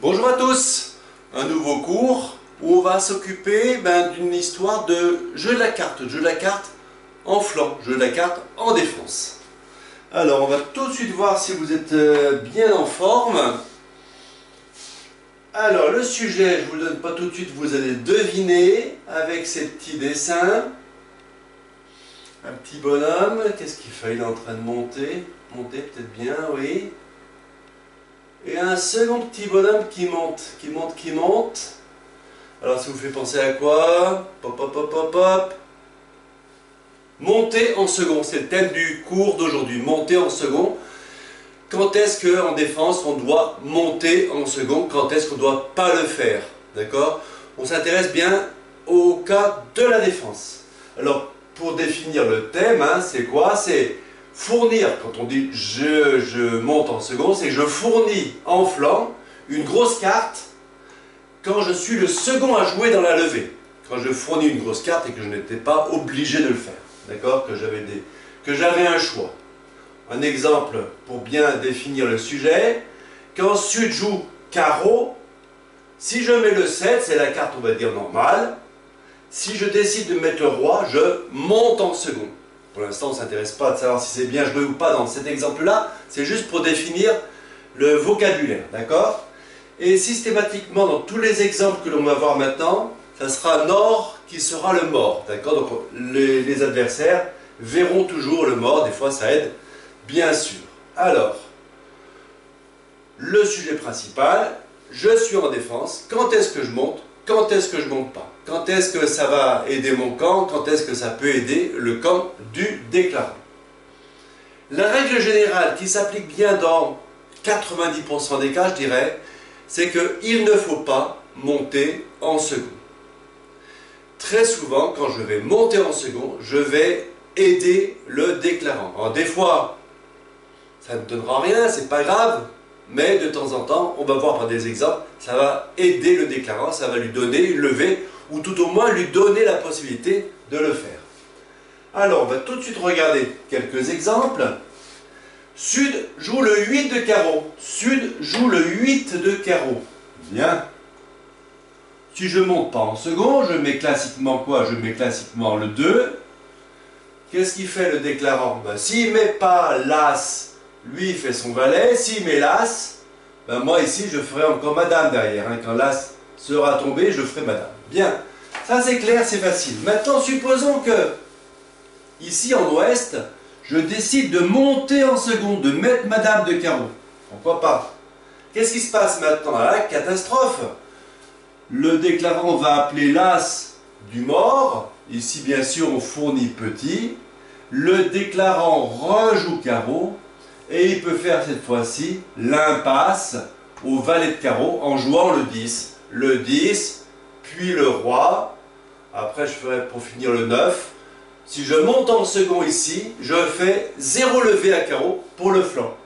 Bonjour à tous, un nouveau cours où on va s'occuper d'une histoire de jeu de la carte en flanc, jeu de la carte en défense. Alors on va tout de suite voir si vous êtes bien en forme. Alors le sujet, je ne vous le donne pas tout de suite, vous allez deviner avec ces petits dessins. Un petit bonhomme, qu'est-ce qu'il fait? Il est en train de monter peut-être bien, oui. Et un second petit bonhomme qui monte. Alors ça vous fait penser à quoi? Pop, pop, pop, pop, pop. Monter en second, c'est le thème du cours d'aujourd'hui, monter en second. Quand est-ce qu'en défense on doit monter en second? Quand est-ce qu'on ne doit pas le faire? D'accord? On s'intéresse bien au cas de la défense. Alors pour définir le thème, c'est quoi? C'est fournir, quand on dit je monte en second, c'est que je fournis en flanc une grosse carte quand je suis le second à jouer dans la levée. Quand je fournis une grosse carte et que je n'étais pas obligé de le faire. D'accord? Que j'avais un choix. Un exemple pour bien définir le sujet. Quand Sud joue carreau, si je mets le 7, c'est la carte on va dire normale. Si je décide de mettre le roi, je monte en second. Pour l'instant, on ne s'intéresse pas à savoir si c'est bien joué ou pas dans cet exemple-là. C'est juste pour définir le vocabulaire, d'accord? Et systématiquement, dans tous les exemples que l'on va voir maintenant, ça sera Nord qui sera le mort, d'accord? Donc les adversaires verront toujours le mort. Des fois, ça aide, bien sûr. Alors, le sujet principal, je suis en défense. Quand est-ce que je monte? Quand est-ce que je monte pas? Quand est-ce que ça va aider mon camp? Quand est-ce que ça peut aider le camp du déclarant? La règle générale qui s'applique bien dans 90% des cas, je dirais, c'est qu'il ne faut pas monter en second. Très souvent, quand je vais monter en second, je vais aider le déclarant. Alors des fois, ça ne donnera rien, c'est pas grave. Mais de temps en temps, on va voir par des exemples, ça va aider le déclarant, ça va lui donner une levée, ou tout au moins lui donner la possibilité de le faire. Alors, on va tout de suite regarder quelques exemples. Sud joue le 8 de carreau. Sud joue le 8 de carreau. Bien. Si je ne monte pas en second, je mets classiquement quoi? Je mets classiquement le 2. Qu'est-ce qu'il fait le déclarant? S'il ne met pas l'as, lui il fait son valet. S'il met l'as, moi ici je ferai encore madame derrière. Quand l'as sera tombé, je ferai madame. Bien, ça c'est clair, c'est facile. Maintenant supposons que, ici en ouest, je décide de monter en second, de mettre madame de carreau. Pourquoi pas? Qu'est-ce qui se passe maintenant? Catastrophe. Le déclarant va appeler l'as du mort. Ici bien sûr on fournit petit. Le déclarant rejoue carreau. Et il peut faire cette fois-ci l'impasse au valet de carreau en jouant le 10. Le 10, puis le roi. Après, je ferai pour finir le 9. Si je monte en second ici, je fais 0 levée à carreau pour le flanc.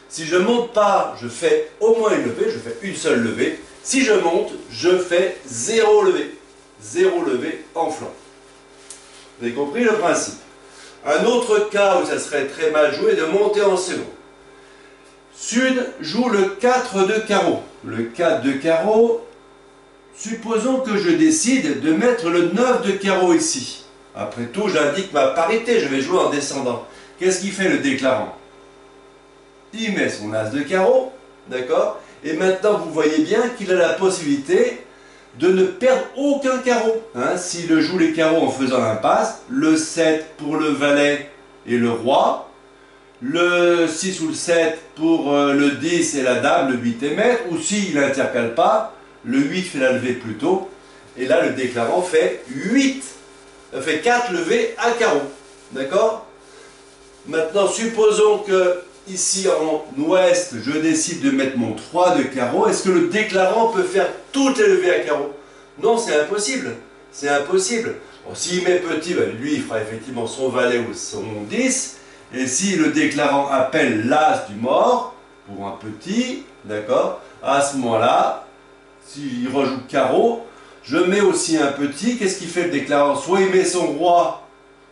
Si je ne monte pas, je fais au moins une levée. Je fais une seule levée. Si je monte, je fais 0 levée. 0 levée en flanc. Vous avez compris le principe? Un autre cas où ça serait très mal joué, de monter en second. Sud joue le 4 de carreau. Le 4 de carreau, supposons que je décide de mettre le 9 de carreau ici. Après tout, j'indique ma parité, je vais jouer en descendant. Qu'est-ce qu'il fait le déclarant? Il met son as de carreau, d'accord? Et maintenant, vous voyez bien qu'il a la possibilité de ne perdre aucun carreau. S'il joue les carreaux en faisant l'impasse, le 7 pour le valet et le roi, le 6 ou le 7 pour le 10 et la dame, le 8 et maître, ou s'il n'intercale pas, le 8 fait la levée plus tôt, et là le déclarant fait 4 levées à carreau. D'accord? Maintenant, supposons que ici en ouest, je décide de mettre mon 3 de carreau. Est-ce que le déclarant peut faire toutes les levées à carreau? Non, c'est impossible. C'est impossible. Bon, s'il met petit, lui, il fera effectivement son valet ou son 10. Et si le déclarant appelle l'as du mort, pour un petit, d'accord, à ce moment-là, s'il rejoue carreau, je mets aussi un petit. Qu'est-ce qu'il fait le déclarant? Soit il met son roi,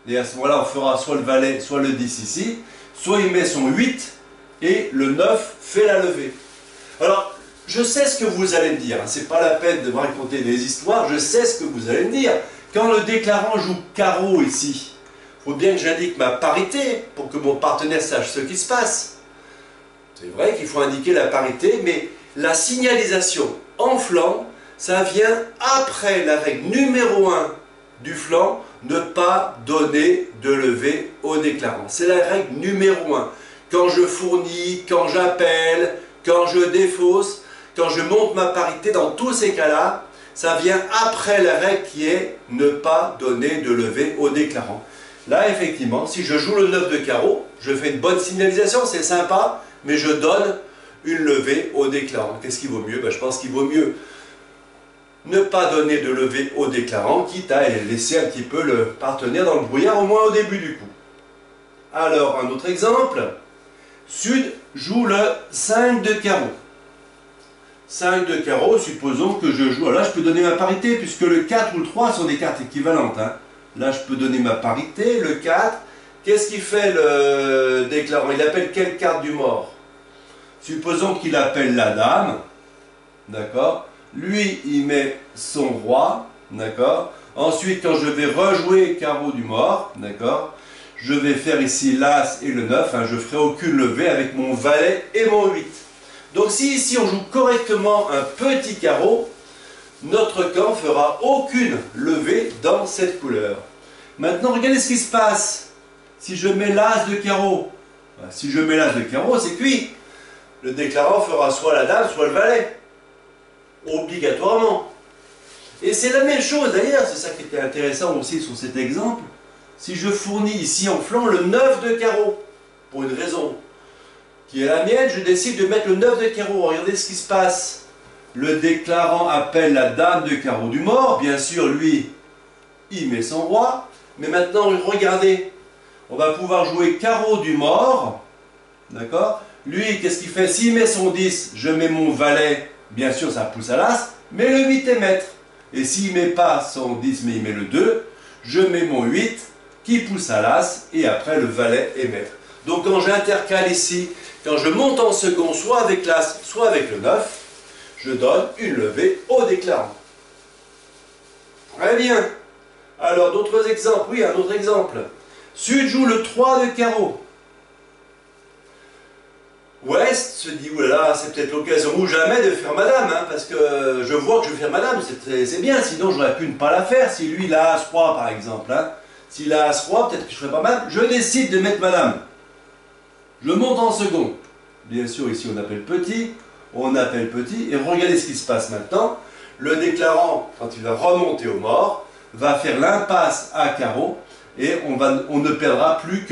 et à ce moment-là, on fera soit le valet, soit le 10 ici. Soit il met son 8 et le 9 fait la levée. Alors, je sais ce que vous allez me dire. C'est pas la peine de me raconter des histoires, je sais ce que vous allez me dire. Quand le déclarant joue carreau ici, il faut bien que j'indique ma parité pour que mon partenaire sache ce qui se passe. C'est vrai qu'il faut indiquer la parité, mais la signalisation en flanc, ça vient après la règle numéro 1 du flanc, ne pas donner de levée au déclarant. C'est la règle numéro 1. Quand je fournis, quand j'appelle, quand je défausse, quand je monte ma parité, dans tous ces cas-là, ça vient après la règle qui est ne pas donner de levée au déclarant. Là, effectivement, si je joue le 9 de carreau, je fais une bonne signalisation, c'est sympa, mais je donne une levée au déclarant. Qu'est-ce qui vaut mieux? Je pense qu'il vaut mieux ne pas donner de levée au déclarant, quitte à laisser un petit peu le partenaire dans le brouillard, au moins au début du coup. Alors, un autre exemple. Sud joue le 5 de carreau. 5 de carreau, supposons que je joue... Là, je peux donner ma parité, puisque le 4 ou le 3 sont des cartes équivalentes. Là, je peux donner ma parité. Le 4, qu'est-ce qu'il fait le déclarant? Il appelle quelle carte du mort? Supposons qu'il appelle la dame. D'accord? Lui, il met son roi, d'accord? Ensuite, quand je vais rejouer carreau du mort, d'accord? Je vais faire ici l'as et le 9, je ne ferai aucune levée avec mon valet et mon 8. Donc si ici on joue correctement un petit carreau, notre camp fera aucune levée dans cette couleur. Maintenant, regardez ce qui se passe. Si je mets l'as de carreau, si je mets l'as de carreau, c'est cuit. Le déclarant fera soit la dame, soit le valet. Obligatoirement. Et c'est la même chose d'ailleurs, c'est ça qui était intéressant aussi sur cet exemple. Si je fournis ici en flanc le 9 de carreau, pour une raison qui est la mienne, je décide de mettre le 9 de carreau. Regardez ce qui se passe. Le déclarant appelle la dame de carreau du mort. Bien sûr, lui, il met son roi. Mais maintenant, regardez, on va pouvoir jouer carreau du mort. D'accord? Lui, qu'est-ce qu'il fait? S'il met son 10, je mets mon valet. Bien sûr, ça pousse à l'as, mais le 8 est maître. Et s'il ne met pas son 10, mais il met le 2, je mets mon 8 qui pousse à l'as, et après le valet est maître. Donc quand j'intercale ici, quand je monte en second, soit avec l'as, soit avec le 9, je donne une levée au déclarant. Très bien. Alors d'autres exemples? Oui, un autre exemple. Sud joue le 3 de carreau. Ouest se dit, oulala, c'est peut-être l'occasion ou jamais de faire madame, parce que je vois que je vais faire madame, c'est bien, sinon j'aurais pu ne pas la faire, si lui il a As-Roi par exemple. S'il a As-Roi, peut-être que je ne ferai pas madame, je décide de mettre madame. Je monte en second. Bien sûr, ici on appelle petit, et regardez ce qui se passe maintenant. Le déclarant, quand il va remonter au mort, va faire l'impasse à carreau, et on ne perdra plus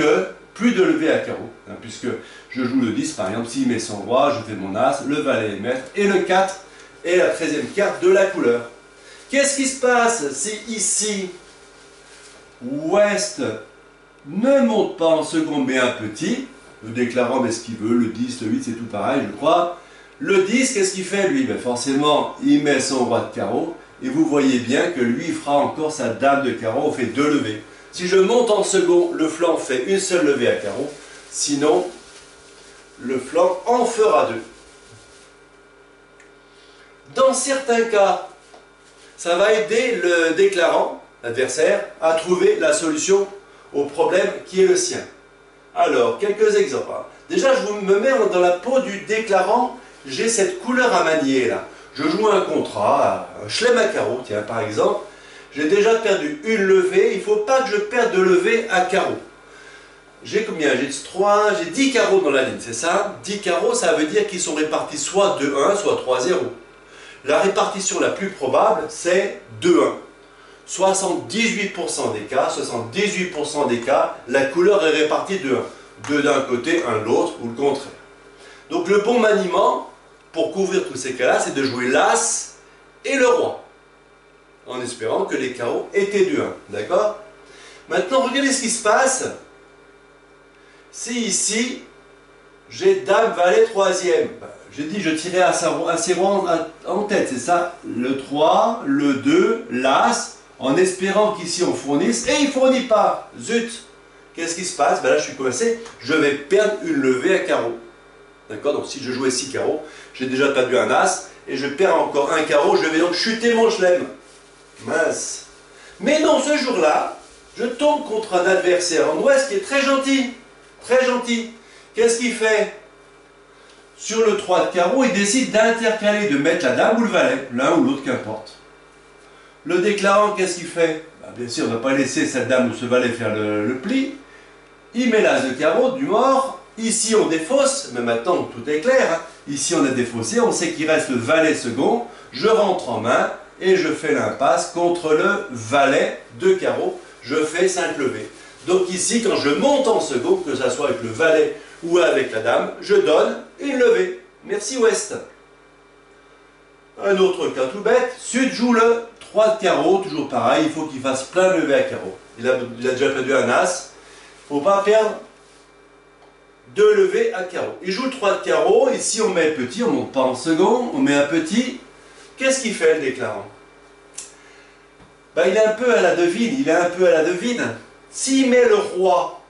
de levée à carreau, puisque je joue le 10 par exemple, s'il met son roi, je fais mon as, le valet est maître, et le 4 est la 13e carte de la couleur. Qu'est-ce qui se passe si ici, Ouest ne monte pas en second mais un petit, le déclarant met ce qu'il veut, le 10, le 8 c'est tout pareil je crois, le 10 qu'est-ce qu'il fait lui? Forcément il met son roi de carreau, et vous voyez bien que lui fera encore sa dame de carreau, on fait 2 levées. Si je monte en second, le flanc fait une seule levée à carreau, sinon le flanc en fera 2. Dans certains cas, ça va aider le déclarant, l'adversaire, à trouver la solution au problème qui est le sien. Alors, quelques exemples. Déjà, je me mets dans la peau du déclarant, j'ai cette couleur à manier là. Je joue un contrat, un chelem à carreau, tiens, par exemple. J'ai déjà perdu une levée, il ne faut pas que je perde de levée à carreau. J'ai combien? J'ai 3, j'ai 10 carreaux dans la ligne, c'est ça? 10 carreaux, ça veut dire qu'ils sont répartis soit 2-1, soit 3-0. La répartition la plus probable, c'est 2-1. 78% des cas, 78% des cas, la couleur est répartie 2-1. 2 d'un côté, 1 de l'autre, ou le contraire. Donc le bon maniement, pour couvrir tous ces cas-là, c'est de jouer l'as et le roi, en espérant que les carreaux étaient 2-1, d'accord? Maintenant, regardez ce qui se passe. Si ici, j'ai dame, valet, 3e, j'ai dit je tirais à ses rois en tête, c'est ça? Le 3, le 2, l'as, en espérant qu'ici on fournisse, et il ne fournit pas. Zut! Qu'est-ce qui se passe? Là je suis coincé, je vais perdre une levée à carreau. D'accord? Donc si je jouais 6 carreaux, j'ai déjà perdu un as, et je perds encore un carreau, je vais donc chuter mon chelem. Mince. Mais non, ce jour-là, je tombe contre un adversaire en ouest qui est très gentil. Très gentil. Qu'est-ce qu'il fait? Sur le 3 de carreau, il décide d'intercaler, de mettre la dame ou le valet, l'un ou l'autre, qu'importe. Le déclarant, qu'est-ce qu'il fait? Bien sûr, on ne va pas laisser cette dame ou ce valet faire le pli. Il met l'as de carreau du mort. Ici, on défausse, mais maintenant, tout est clair. Hein. Ici, on a défaussé, on sait qu'il reste le valet second. Je rentre en main et je fais l'impasse contre le valet de carreau. Je fais 5 levées. Donc ici, quand je monte en second, que ce soit avec le valet ou avec la dame, je donne une levée. Merci Ouest. Un autre cas tout bête. Sud joue le 3 de carreau, toujours pareil, il faut qu'il fasse plein de levées à carreau. Il a déjà perdu un as. Il ne faut pas perdre 2 levées à carreau. Il joue le 3 de carreau, ici on met le petit, on ne monte pas en second, on met un petit. Qu'est-ce qu'il fait le déclarant? Ben, il est un peu à la devine, S'il met le roi,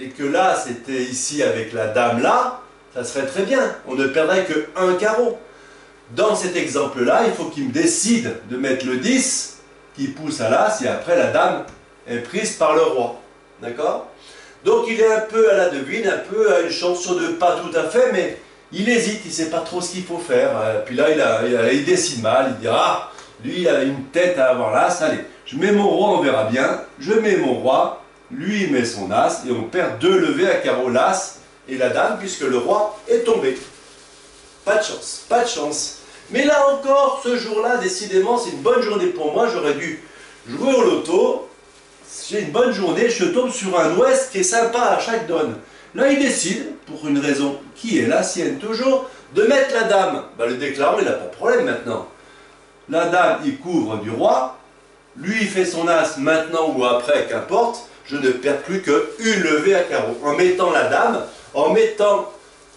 et que là c'était ici avec la dame là, ça serait très bien, on ne perdrait que un carreau. Dans cet exemple-là, il faut qu'il me décide de mettre le 10 qui pousse à l'as et après la dame est prise par le roi. D'accord? Donc il est un peu à la devine, un peu à une chance sur deux, pas tout à fait, mais il hésite, il ne sait pas trop ce qu'il faut faire. Puis là, il décide mal, il dit ah, lui il a une tête à avoir l'as, allez, je mets mon roi, on verra bien, je mets mon roi, lui il met son as et on perd 2 levées à carreau l'as et la dame puisque le roi est tombé. Pas de chance, pas de chance. Mais là encore, ce jour-là, décidément, c'est une bonne journée pour moi. J'aurais dû jouer au loto. J'ai une bonne journée, je tombe sur un ouest qui est sympa à chaque donne. Là, il décide, pour une raison qui est la sienne toujours, de mettre la dame. Ben, le déclarant, il n'a pas de problème maintenant. La dame, il couvre du roi. Lui, il fait son as maintenant ou après, qu'importe. Je ne perds plus qu'une levée à carreau. En mettant la dame, en mettant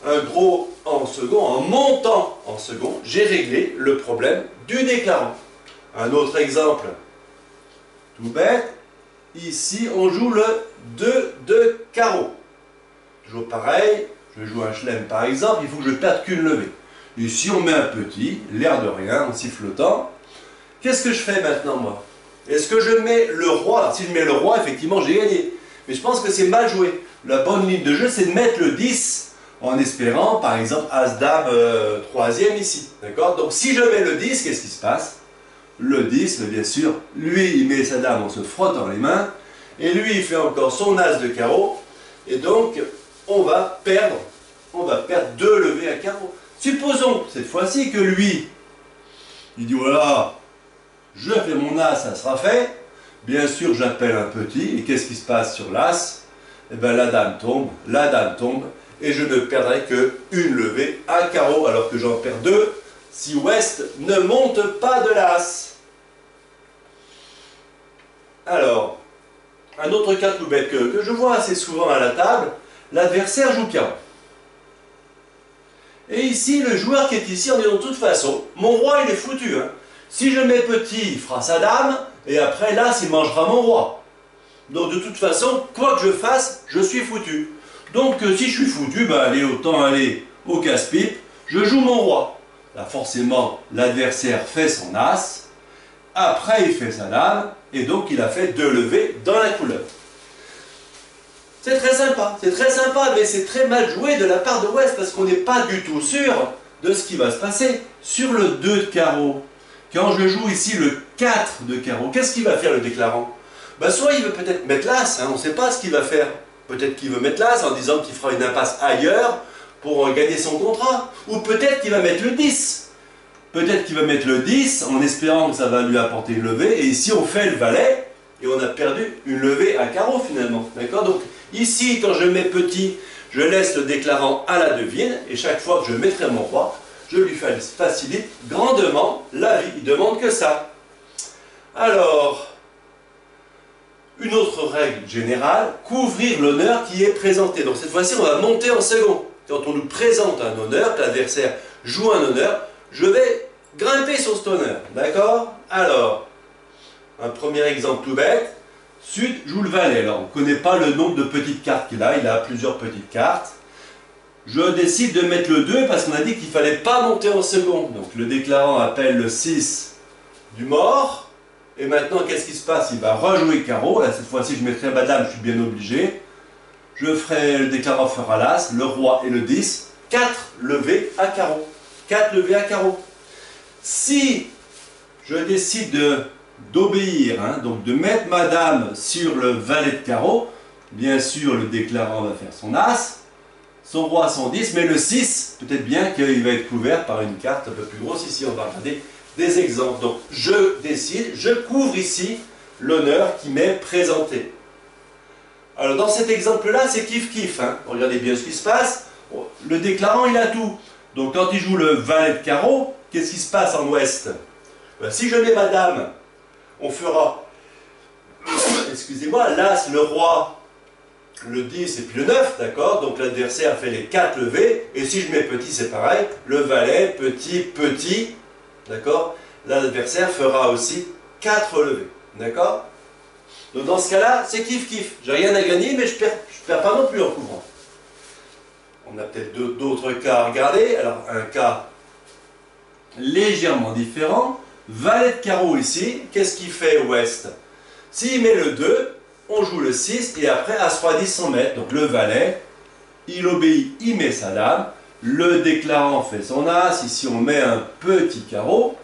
un gros en second, en montant en second, j'ai réglé le problème du déclarant. Un autre exemple, tout bête, ici on joue le 2 de carreau. Toujours pareil, je joue un chelem par exemple, il faut que je perde qu'une levée. Ici on met un petit, l'air de rien, en sifflotant. Qu'est-ce que je fais maintenant moi? Est-ce que je mets le roi? Si je mets le roi, effectivement j'ai gagné. Mais je pense que c'est mal joué. La bonne ligne de jeu, c'est de mettre le 10 en espérant, par exemple, As-Dame 3e ici. D'accord? Donc si je mets le 10, qu'est-ce qui se passe? Le 10, bien sûr, lui, il met sa dame en se frottant les mains, et lui, il fait encore son As de carreau, et donc, on va perdre 2 levées à carreau. Supposons, cette fois-ci, que lui, il dit, voilà, je fais mon As, ça sera fait. Bien sûr, j'appelle un petit, et qu'est-ce qui se passe sur l'As? Eh bien, la dame tombe, et je ne perdrai qu'une levée à carreau, alors que j'en perds 2 si Ouest ne monte pas de l'As. Alors, un autre cas tout bête que je vois assez souvent à la table, l'adversaire joue carreau. Et ici, le joueur qui est ici, on dit de toute façon, mon roi il est foutu. Hein. Si je mets petit, il fera sa dame, et après l'As il mangera mon roi. Donc de toute façon, quoi que je fasse, je suis foutu. Donc si je suis foutu, ben allez, autant aller au casse-pipe, je joue mon roi. Là forcément, l'adversaire fait son as, après il fait sa dame, et donc il a fait 2 levées dans la couleur. C'est très sympa, mais c'est très mal joué de la part de Ouest, parce qu'on n'est pas du tout sûr de ce qui va se passer. Sur le 2 de carreau, quand je joue ici le 4 de carreau, qu'est-ce qu'il va faire le déclarant? Ben, soit il veut peut-être mettre l'As, hein, on ne sait pas ce qu'il va faire. Peut-être qu'il veut mettre l'As en disant qu'il fera une impasse ailleurs pour gagner son contrat. Ou peut-être qu'il va mettre le 10. Peut-être qu'il va mettre le 10 en espérant que ça va lui apporter une levée. Et ici on fait le valet et on a perdu une levée à carreau finalement. D'accord? Donc ici quand je mets petit, je laisse le déclarant à la devine. Et chaque fois que je mettrai mon roi, je lui facilite grandement la vie. Il ne demande que ça. Alors... une autre règle générale, couvrir l'honneur qui est présenté. Donc cette fois-ci, on va monter en second. Quand on nous présente un honneur, que l'adversaire joue un honneur, je vais grimper sur cet honneur. D'accord? Alors, un premier exemple tout bête. Sud joue le valet. Alors, on ne connaît pas le nombre de petites cartes qu'il a. Il a plusieurs petites cartes. je décide de mettre le 2 parce qu'on a dit qu'il ne fallait pas monter en second. Donc le déclarant appelle le 6 du mort. Et maintenant, qu'est-ce qui se passe? Il va rejouer carreau. Là, cette fois-ci, je mettrai madame, je suis bien obligé. Le déclarant fera l'as, le roi et le 10. 4 levées à carreau. 4 levées à carreau. Si je décide d'obéir, donc de mettre madame sur le valet de carreau, bien sûr, le déclarant va faire son as. Son roi, son 10, mais le 6, peut-être bien qu'il va être couvert par une carte un peu plus grosse. Ici, on va regarder des exemples. Donc, je décide, je couvre ici l'honneur qui m'est présenté. Alors, dans cet exemple-là, c'est kiff-kiff. Regardez bien ce qui se passe. Le déclarant, il a tout. Donc, quand il joue le valet de carreau, qu'est-ce qui se passe en ouest? Si je mets madame, on fera, excusez-moi, l'as, le roi, le 10 et puis le 9, d'accord? Donc l'adversaire fait les 4 levées, et si je mets petit, c'est pareil, le valet, petit, petit, d'accord? L'adversaire fera aussi 4 levées, d'accord? Donc dans ce cas-là, c'est kiff-kiff. J'ai rien à gagner, mais je perds pas non plus en couvrant. On a peut-être d'autres cas à regarder. Alors un cas légèrement différent. Valet de carreau ici, qu'est-ce qu'il fait ouest? S'il met le 2, on joue le 6 et après As-Roi 10 100 mètres. Donc le valet, il obéit, il met sa dame. Le déclarant fait son as. Ici on met un petit carreau.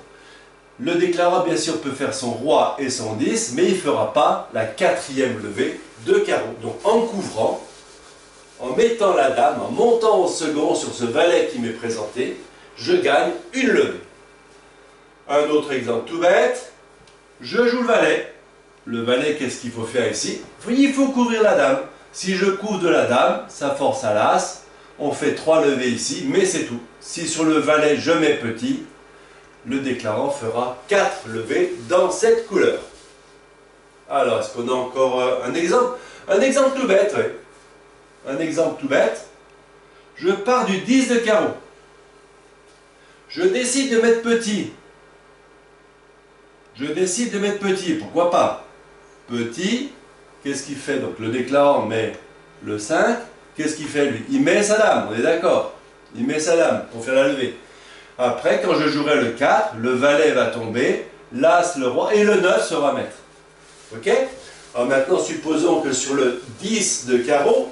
Le déclarant bien sûr peut faire son roi et son 10, mais il ne fera pas la 4e levée de carreau. Donc en couvrant, en mettant la dame, en montant au second sur ce valet qui m'est présenté, je gagne une levée. Un autre exemple tout bête, je joue le valet. Le valet, qu'est-ce qu'il faut faire ici? Il faut couvrir la dame. Si je couvre de la dame, ça force à l'as. On fait 3 levées ici, mais c'est tout. Si sur le valet, je mets petit, le déclarant fera 4 levées dans cette couleur. Alors, est-ce qu'on a encore un exemple? Un exemple tout bête, oui. Un exemple tout bête. Je pars du 10 de carreau. Je décide de mettre petit. Je décide de mettre petit. Pourquoi pas? Petit, qu'est-ce qu'il fait? Donc le déclarant met le 5. Qu'est-ce qu'il fait lui? Il met sa dame, on est d'accord? Il met sa dame pour faire la levée. Après, quand je jouerai le 4, le valet va tomber, l'as, le roi, et le 9 sera maître. Ok? Alors maintenant, supposons que sur le 10 de carreau,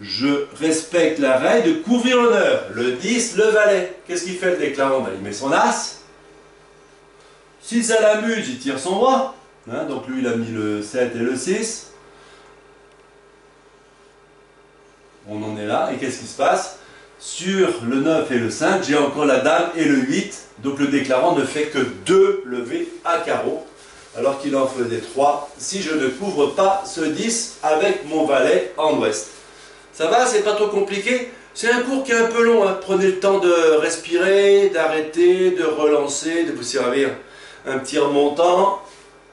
je respecte la règle de couvrir l'honneur. Le 10, le valet. Qu'est-ce qu'il fait le déclarant? Il met son as. Si ça l'amuse, il tire son roi. Donc lui, il a mis le 7 et le 6. On en est là. Et qu'est-ce qui se passe? Sur le 9 et le 5, j'ai encore la dame et le 8. Donc le déclarant ne fait que 2 levées à carreau, alors qu'il en faisait 3 si je ne couvre pas ce 10 avec mon valet en ouest. Ça va? C'est pas trop compliqué? C'est un cours qui est un peu long. Prenez le temps de respirer, d'arrêter, de relancer, de vous servir un petit remontant.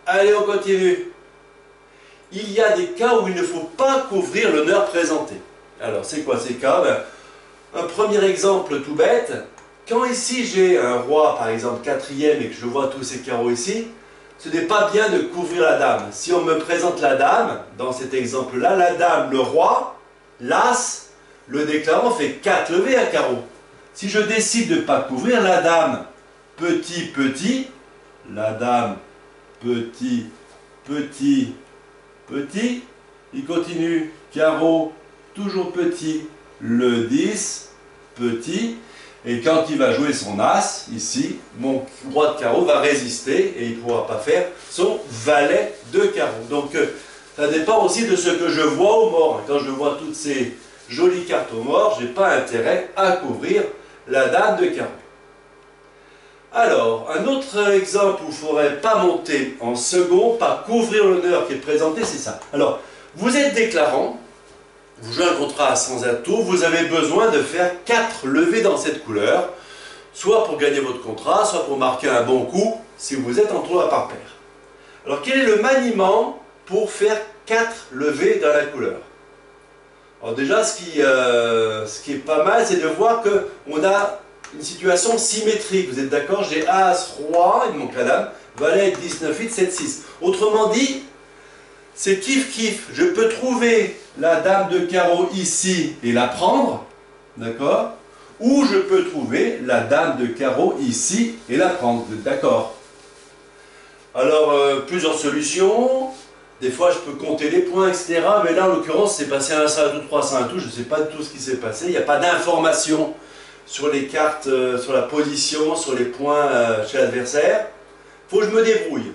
Allez, on continue. Il y a des cas où il ne faut pas couvrir l'honneur présenté. Alors, c'est quoi ces cas? Un premier exemple tout bête. Quand ici j'ai un roi, par exemple 4e, et que je vois tous ces carreaux ici, ce n'est pas bien de couvrir la dame. Si on me présente la dame, dans cet exemple-là, la dame, le roi, l'as, le déclarant fait 4 levées à carreau. Si je décide de ne pas couvrir la dame, petit, petit, la dame, petit, petit, petit, il continue, carreau, toujours petit, le 10, petit, et quand il va jouer son as, ici, mon roi de carreau va résister et il ne pourra pas faire son valet de carreau. Donc ça dépend aussi de ce que je vois au mort. Quand je vois toutes ces jolies cartes au mort, je n'ai pas intérêt à couvrir la dame de carreau. Alors, un autre exemple où il ne faudrait pas monter en second, pas couvrir l'honneur qui est présenté, c'est ça. Alors, vous êtes déclarant, vous jouez un contrat à 100 atouts, vous avez besoin de faire 4 levées dans cette couleur, soit pour gagner votre contrat, soit pour marquer un bon coup, si vous êtes en tournoi par paire. Alors, quel est le maniement pour faire 4 levées dans la couleur? Alors déjà, ce qui est pas mal, c'est de voir qu'on a une situation symétrique. Vous êtes d'accord? J'ai As, Roi, il me manque la dame, Valet, 10, 9, 8, 7, 6. Autrement dit, c'est kiff-kiff. Je peux trouver la dame de carreau ici et la prendre, d'accord? Ou je peux trouver la dame de carreau ici et la prendre, vous êtes d'accord? Alors, plusieurs solutions. Des fois, je peux compter les points, etc. Mais là, en l'occurrence, c'est passé 1, 5, 2, 3, 5, tout. Je ne sais pas du tout ce qui s'est passé. Il n'y a pas d'information sur les cartes, sur la position, sur les points chez l'adversaire. Il faut que je me débrouille.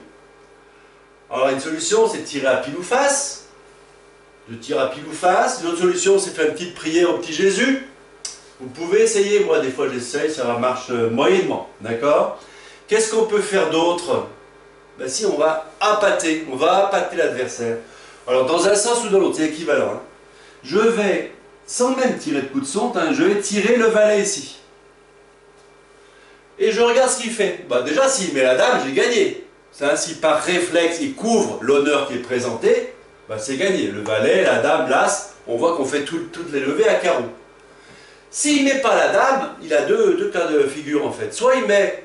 Alors, une solution, c'est de tirer à pile ou face. Je tire à pile ou face. Une autre solution, c'est de faire une petite prière au petit Jésus. Vous pouvez essayer. Moi, des fois, j'essaye. Ça marche moyennement. D'accord? Qu'est-ce qu'on peut faire d'autre? Ben si, on va appâter l'adversaire. Alors dans un sens ou dans l'autre, c'est équivalent. Hein. Je vais, sans même tirer de coup de sonde, hein, je vais tirer le valet ici. Et je regarde ce qu'il fait. Ben déjà, s'il met la dame, j'ai gagné. Si par réflexe, il couvre l'honneur qui est présenté, ben c'est gagné. Le valet, la dame, l'as, on voit qu'on fait toutes les levées à carreau. S'il ne met pas la dame, il a deux cas de figure en fait. Soit il met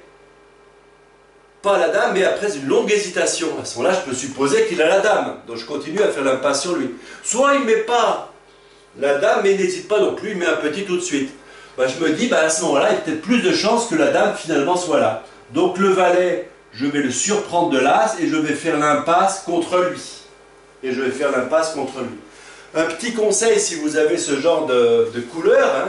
pas la dame, mais après une longue hésitation. À ce moment-là, je peux supposer qu'il a la dame. Donc je continue à faire l'impasse sur lui. Soit il ne met pas la dame, mais il n'hésite pas non plus, il met un petit tout de suite. Ben, je me dis, ben, à ce moment-là, il y a peut-être plus de chances que la dame finalement soit là. Donc le valet, je vais le surprendre de l'as et je vais faire l'impasse contre lui. Un petit conseil, si vous avez ce genre de couleur, hein,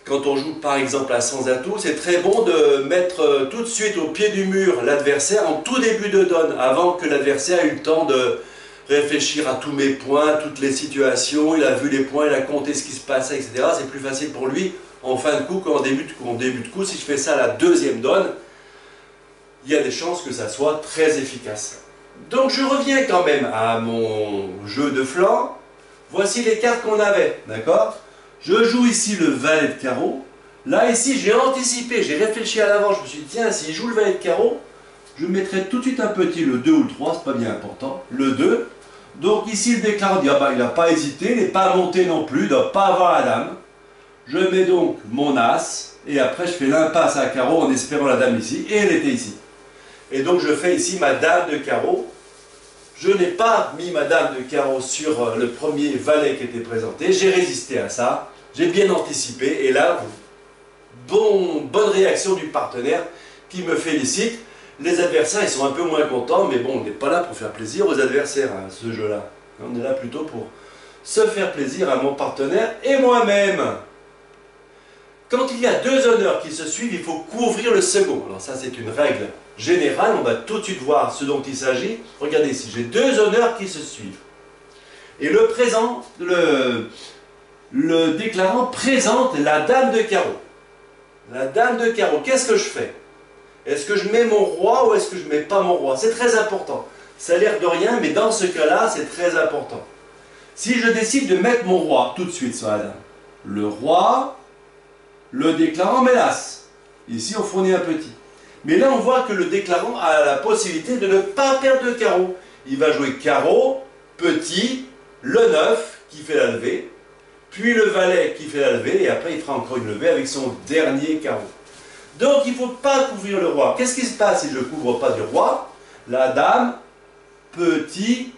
quand on joue par exemple à sans atout, c'est très bon de mettre tout de suite au pied du mur l'adversaire en tout début de donne, avant que l'adversaire ait eu le temps de réfléchir à tous mes points, toutes les situations, il a vu les points, il a compté ce qui se passait, etc. C'est plus facile pour lui en fin de coup qu'en début de coup. En début de coup, si je fais ça à la deuxième donne, il y a des chances que ça soit très efficace. Donc je reviens quand même à mon jeu de flanc. Voici les cartes qu'on avait, d'accord? Je joue ici le valet de carreau. Là, ici, j'ai anticipé, j'ai réfléchi à l'avant. Je me suis dit, tiens, s'il joue le valet de carreau, je mettrai tout de suite un petit, le 2 ou le 3, c'est pas bien important. Le 2. Donc ici, le déclarant dit, ah bah, il n'a pas hésité, il n'est pas monté non plus, il ne doit pas avoir la dame. Je mets donc mon as, et après, je fais l'impasse à carreau en espérant la dame ici, et elle était ici. Et donc, je fais ici ma dame de carreau. Je n'ai pas mis ma dame de carreau sur le premier valet qui était présenté. J'ai résisté à ça. J'ai bien anticipé. Et là, bonne réaction du partenaire qui me félicite. Les adversaires, ils sont un peu moins contents. Mais bon, on n'est pas là pour faire plaisir aux adversaires, hein, ce jeu-là. On est là plutôt pour se faire plaisir à mon partenaire et moi-même. Quand il y a deux honneurs qui se suivent, il faut couvrir le second. Alors ça, c'est une règle générale. On va tout de suite voir ce dont il s'agit. Regardez ici, j'ai deux honneurs qui se suivent. Et le déclarant présente la dame de carreau. La dame de carreau, qu'est-ce que je fais? Est-ce que je mets mon roi ou est-ce que je ne mets pas mon roi? C'est très important. Ça a l'air de rien, mais dans ce cas-là, c'est très important. Si je décide de mettre mon roi tout de suite sur la dame, le roi... Le déclarant met l'as. Ici, on fournit un petit. Mais là, on voit que le déclarant a la possibilité de ne pas perdre de carreau. Il va jouer carreau, petit, le 9 qui fait la levée, puis le valet qui fait la levée, et après, il fera encore une levée avec son dernier carreau. Donc, il ne faut pas couvrir le roi. Qu'est-ce qui se passe si je ne couvre pas du roi? La dame, petit,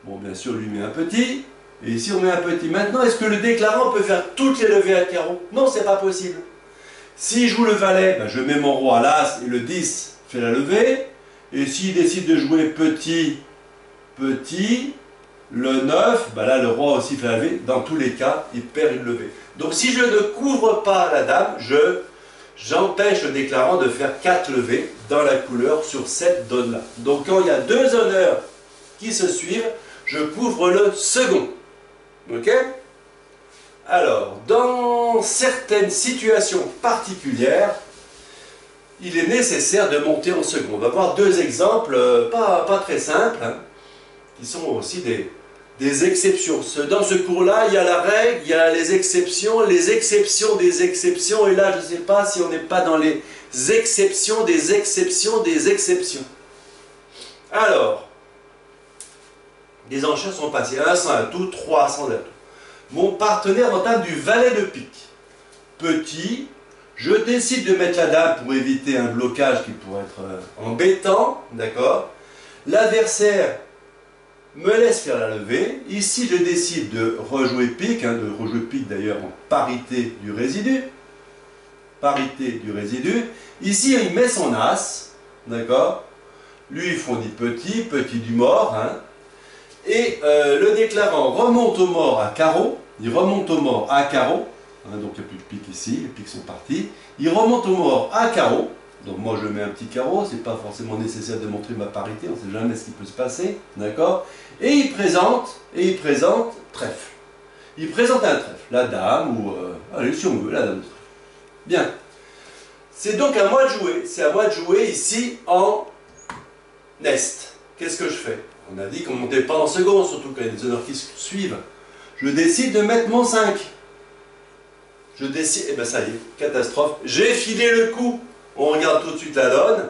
bon, bien sûr, lui met un petit, et ici, on met un petit. Maintenant, est-ce que le déclarant peut faire toutes les levées à carreau? Non, c'est pas possible. S'il joue le valet, ben, je mets mon roi à l'as et le 10 fait la levée. Et s'il décide de jouer petit, le 9, ben là, le roi aussi fait la levée. Dans tous les cas, il perd une levée. Donc, si je ne couvre pas la dame, j'empêche le déclarant de faire 4 levées dans la couleur sur cette donne-là. Donc, quand il y a deux honneurs qui se suivent, je couvre le second. Ok? Alors, dans certaines situations particulières, il est nécessaire de monter en second. On va voir deux exemples, pas très simples, hein, qui sont aussi des exceptions. Dans ce cours-là, il y a la règle, il y a les exceptions des exceptions, et là, je ne sais pas si on n'est pas dans les exceptions des exceptions des exceptions. Alors, les enchères sont passées 1 sans atout, 3 sans atout. Mon partenaire entame du valet de pique. Petit, je décide de mettre la dame pour éviter un blocage qui pourrait être embêtant, d'accord? L'adversaire me laisse faire la levée. Ici, je décide de rejouer pique, de rejouer pique d'ailleurs en parité du résidu. Parité du résidu. Ici, il met son as, d'accord? Lui, il fournit petit, petit du mort, et le déclarant remonte au mort à carreau. Il remonte au mort à carreau, donc il n'y a plus de pique ici, les piques sont partis. Il remonte au mort à carreau. Donc moi je mets un petit carreau, c'est pas forcément nécessaire de montrer ma parité, on ne sait jamais ce qui peut se passer, d'accord? Et il présente trèfle. Il présente un trèfle, la dame, ou allez si on veut, la dame de trèfle. Bien. C'est donc à moi de jouer, c'est à moi de jouer ici en est. Qu'est-ce que je fais? On a dit qu'on ne montait pas en second, surtout quand il y a des honneurs qui suivent. Je décide de mettre mon 5. Je décide, et bien ça y est, catastrophe, j'ai filé le coup. On regarde tout de suite la donne,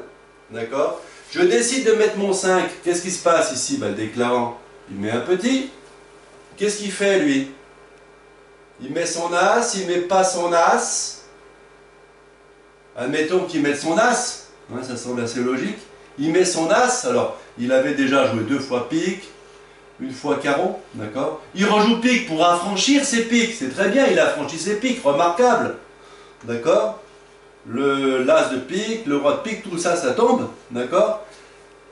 d'accord? Je décide de mettre mon 5. Qu'est-ce qui se passe ici? Le déclarant, il met un petit. Qu'est-ce qu'il fait, lui? Il met son as, il ne met pas son as. Admettons qu'il mette son as, ça semble assez logique. Il met son as, alors, il avait déjà joué 2 fois pique, 1 fois carreau, d'accord? Il rejoue pique pour affranchir ses piques, c'est très bien, il a affranchi ses piques, remarquable, d'accord? L'as de pique, le roi de pique, tout ça, ça tombe, d'accord?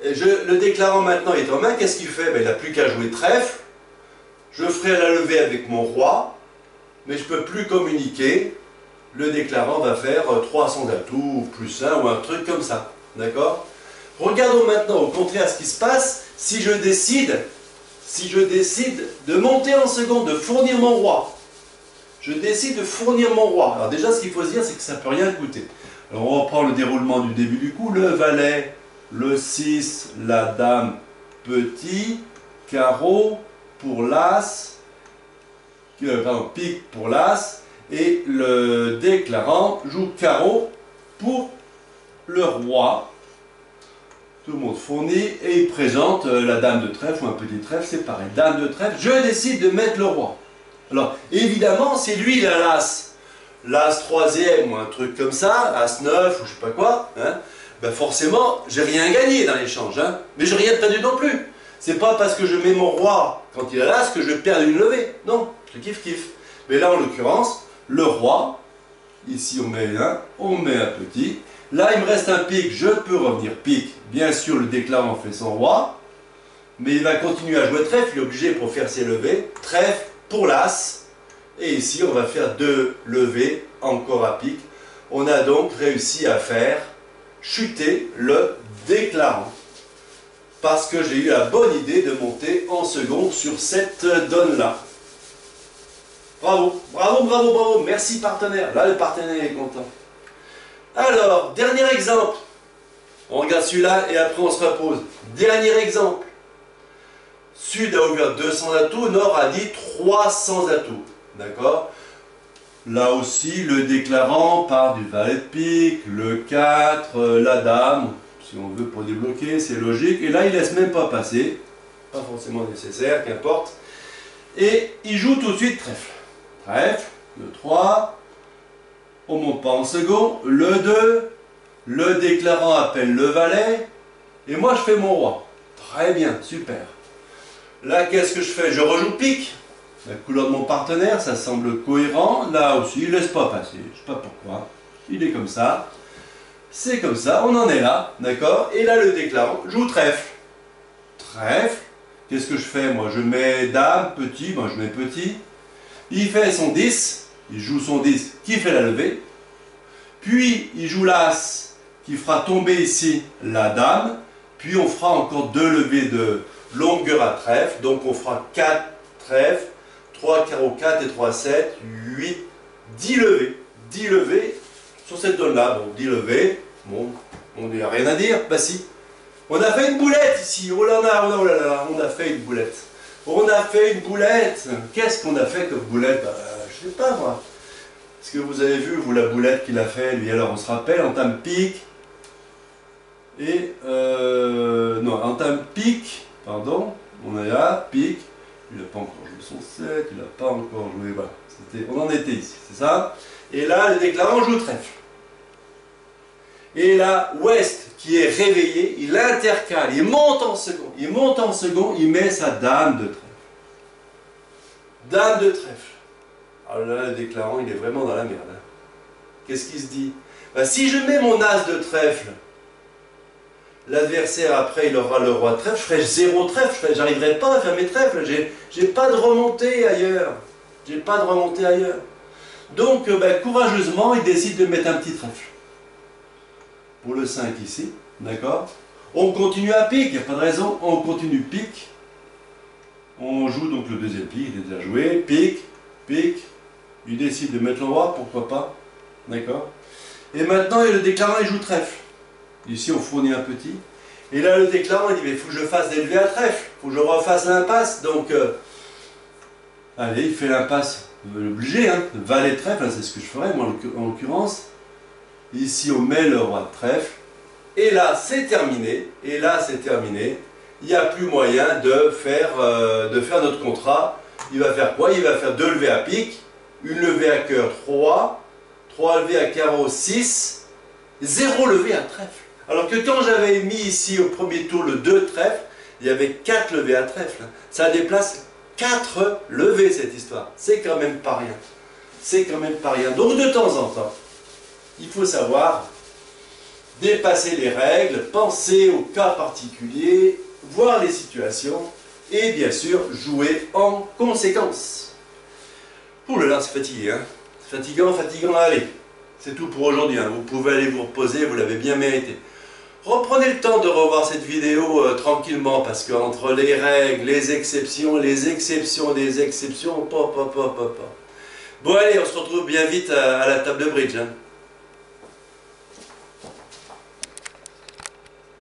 Le déclarant maintenant est en main, qu'est-ce qu'il fait? Il n'a plus qu'à jouer trèfle. Je ferai la levée avec mon roi, mais je ne peux plus communiquer. Le déclarant va faire 300 d'atouts, plus 1 ou un truc comme ça, d'accord? Regardons maintenant au contraire ce qui se passe si je décide de monter en seconde, de fournir mon roi. Je décide de fournir mon roi. Alors déjà, ce qu'il faut se dire, c'est que ça ne peut rien coûter. Alors on reprend le déroulement du début du coup. Le valet, le 6, la dame, petit, carreau pour l'as, pique pour l'as, et le déclarant joue carreau pour le roi. Tout le monde fournit et il présente la dame de trèfle ou un petit trèfle, c'est pareil. Dame de trèfle, je décide de mettre le roi. Alors, évidemment, si lui, il a l'as troisième ou un truc comme ça, as 9 ou je sais pas quoi, forcément, j'ai rien gagné dans l'échange, mais j'ai rien perdu non plus. C'est pas parce que je mets mon roi quand il a l'as que je perds une levée. Non, je kiffe. Mais là, en l'occurrence, le roi, ici on met un petit. Là, il me reste un pique, je peux revenir pique. Bien sûr, le déclarant fait son roi, mais il va continuer à jouer trèfle, il est obligé pour faire ses levées. Trèfle pour l'as, et ici, on va faire 2 levées, encore à pique. On a donc réussi à faire chuter le déclarant, parce que j'ai eu la bonne idée de monter en second sur cette donne-là. Bravo, merci partenaire. Là, le partenaire est content. Alors, dernier exemple. On regarde celui-là et après on se repose. Dernier exemple. Sud a ouvert 200 atouts, Nord a dit 300 atouts. D'accord? Là aussi, le déclarant part du valet de pique, le 4, la dame, si on veut pour débloquer, c'est logique. Et là, il ne laisse même pas passer. Pas forcément nécessaire, qu'importe. Et il joue tout de suite trèfle. Trèfle, le 3. On ne monte pas en second, le 2, le déclarant appelle le valet, et moi je fais mon roi. Très bien, super. Là, qu'est-ce que je fais? Je rejoue pique. La couleur de mon partenaire, ça semble cohérent. Là aussi, il ne laisse pas passer, je ne sais pas pourquoi. Il est comme ça. C'est comme ça, on en est là, d'accord? Et là, le déclarant joue trèfle. Trèfle. Qu'est-ce que je fais? Moi, je mets dame, petit, moi je mets petit. Il fait son 10. Il joue son 10 qui fait la levée, puis il joue l'as qui fera tomber ici la dame, puis on fera encore 2 levées de longueur à trèfle, donc on fera 4 trèfles, 3 carreaux 4 et 3 7, 8, 10 levées. 10 levées sur cette donne-là, bon 10 levées, bon, on n'y a rien à dire, bah si. On a fait une boulette ici, oh là là, on a fait une boulette. On a fait une boulette. Qu'est-ce qu'on a fait comme boulette? Je sais pas moi. Est-ce que vous avez vu, vous, la boulette qu'il a fait, lui? Alors on se rappelle, entame pique. Et non, entame pique, pardon. On est là, pique. Il n'a pas encore joué son 7, il n'a pas encore joué. Voilà. On en était ici, c'est ça. Et là, le déclarant joue trèfle. Et là, Ouest, qui est réveillé, il intercale, il monte en second. Il monte en second, il met sa dame de trèfle. Dame de trèfle. Alors là, le déclarant, il est vraiment dans la merde. Hein. Qu'est-ce qu'il se dit? Ben, si je mets mon as de trèfle, l'adversaire, après, il aura le roi de trèfle, je ferai 0 trèfle, j'arriverai pas à faire mes trèfles, j'ai pas de remontée ailleurs. J'ai pas de remontée ailleurs. Donc, ben, courageusement, il décide de mettre un petit trèfle. Pour le 5 ici, d'accord? On continue à pique, il n'y a pas de raison, on continue pique. On joue donc le deuxième pique, il est déjà joué, pique, pique. Il décide de mettre le roi, pourquoi pas, d'accord? Et maintenant, le déclarant, il joue trèfle. Ici, on fournit un petit. Et là, le déclarant, il dit, mais il faut que je fasse d'élever à trèfle. Il faut que je refasse l'impasse. Donc, allez, il fait l'impasse. Obligé, hein. Valet de trèfle, hein, c'est ce que je ferais, moi, en l'occurrence. Ici, on met le roi de trèfle. Et là, c'est terminé. Et là, c'est terminé. Il n'y a plus moyen de faire notre contrat. Il va faire quoi? Il va faire 2 levées à pique, une levée à cœur 3, 3 levées à carreau 6, 0 levée à trèfle. Alors que quand j'avais mis ici au premier tour le 2 trèfle, il y avait 4 levées à trèfle. Ça déplace 4 levées cette histoire. C'est quand même pas rien. C'est quand même pas rien. Donc de temps en temps, il faut savoir dépasser les règles, penser au cas particulier, voir les situations et bien sûr jouer en conséquence. Ouh là là, c'est fatigué, hein? C'est fatigant, fatigant, allez. C'est tout pour aujourd'hui, hein. Vous pouvez aller vous reposer, vous l'avez bien mérité. Reprenez le temps de revoir cette vidéo tranquillement, parce qu'entre les règles, les exceptions des exceptions, pop. Bon allez, on se retrouve bien vite à la table de bridge, hein.